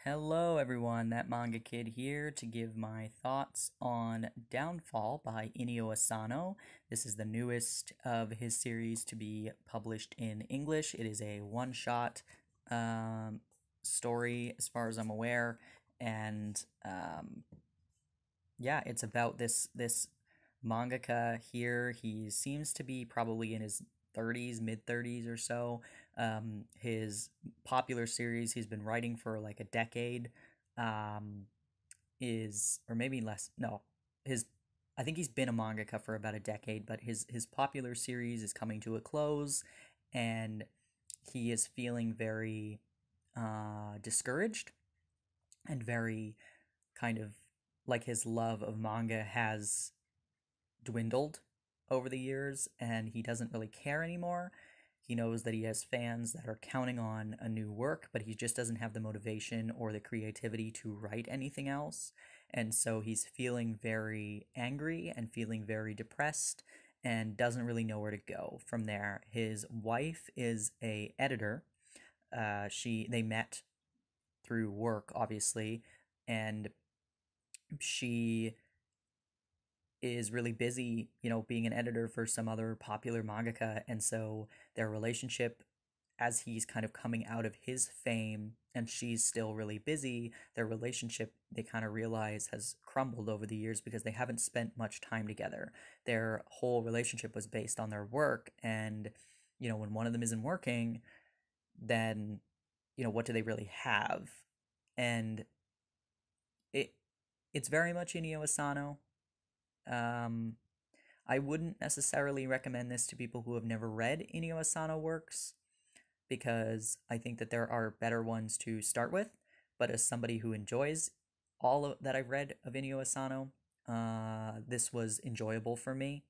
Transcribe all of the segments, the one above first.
Hello everyone, that manga kid here to give my thoughts on Downfall by Inio Asano. This is the newest of his series to be published in English. It is a one-shot story as far as I'm aware, and yeah, it's about this mangaka here. He seems to be probably in his 30s, mid 30s or so. His popular series he's been writing for like a decade is, or maybe less. No, his I think he's been a mangaka for about a decade, but his popular series is coming to a close, and he is feeling very discouraged and very kind of like his love of manga has dwindled over the years and he doesn't really care anymore. He knows that he has fans that are counting on a new work, but he just doesn't have the motivation or the creativity to write anything else. And so he's feeling very angry and feeling very depressed and doesn't really know where to go from there. His wife is a editor. They met through work, obviously, and she is really busy, being an editor for some other popular mangaka. And so their relationship, as he's kind of coming out of his fame and she's still really busy, their relationship, they kind of realize, has crumbled over the years because they haven't spent much time together. Their whole relationship was based on their work. And, when one of them isn't working, then, what do they really have? And it's very much Inio Asano. Um, I wouldn't necessarily recommend this to people who have never read Inio Asano works because I think that there are better ones to start with. But as somebody who enjoys that I've read of Inio Asano, this was enjoyable for me.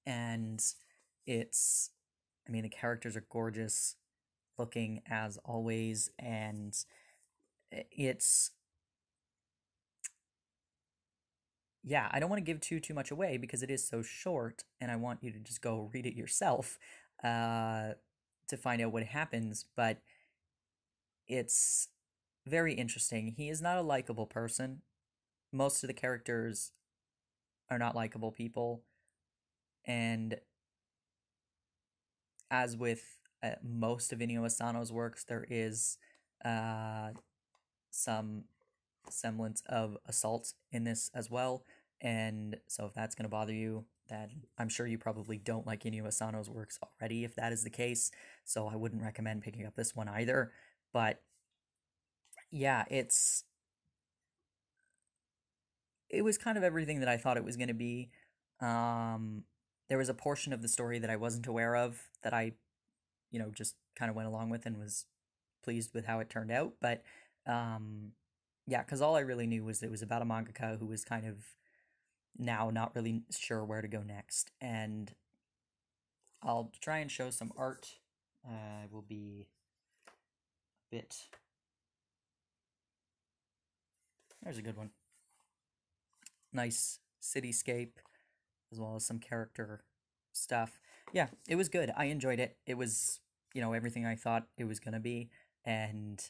And the characters are gorgeous looking as always, and it's yeah, I don't want to give too much away because it is so short, and I want you to just go read it yourself to find out what happens. But it's very interesting. He is not a likable person. Most of the characters are not likable people, and as with most of Inio Asano's works, there is some semblance of assault in this as well. And so if that's going to bother you, then I'm sure you probably don't like Inio Asano's works already if that is the case. So I wouldn't recommend picking up this one either. But yeah, it was kind of everything that I thought it was going to be. There was a portion of the story that I wasn't aware of that I, just kind of went along with and was pleased with how it turned out. But yeah, because all I really knew was it was about a mangaka who was kind of now not really sure where to go next. And I'll try and show some art. I will be a bit... There's a good one. Nice cityscape, as well as some character stuff. Yeah, it was good. I enjoyed it. It was, everything I thought it was going to be. And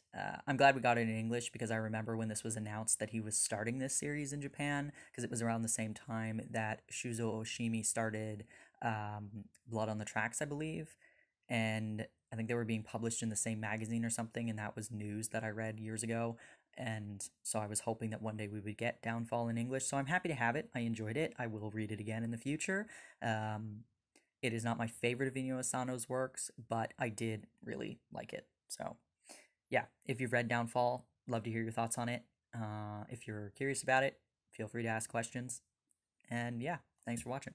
I'm glad we got it in English because I remember when this was announced that he was starting this series in Japan, because it was around the same time that Shuzo Oshimi started Blood on the Tracks, I believe. And I think they were being published in the same magazine or something, and that was news that I read years ago. And so I was hoping that one day we would get Downfall in English. So I'm happy to have it. I enjoyed it. I will read it again in the future. It is not my favorite of Inio Asano's works, but I did really like it. So yeah, if you've read Downfall, love to hear your thoughts on it. If you're curious about it, feel free to ask questions. And yeah, thanks for watching.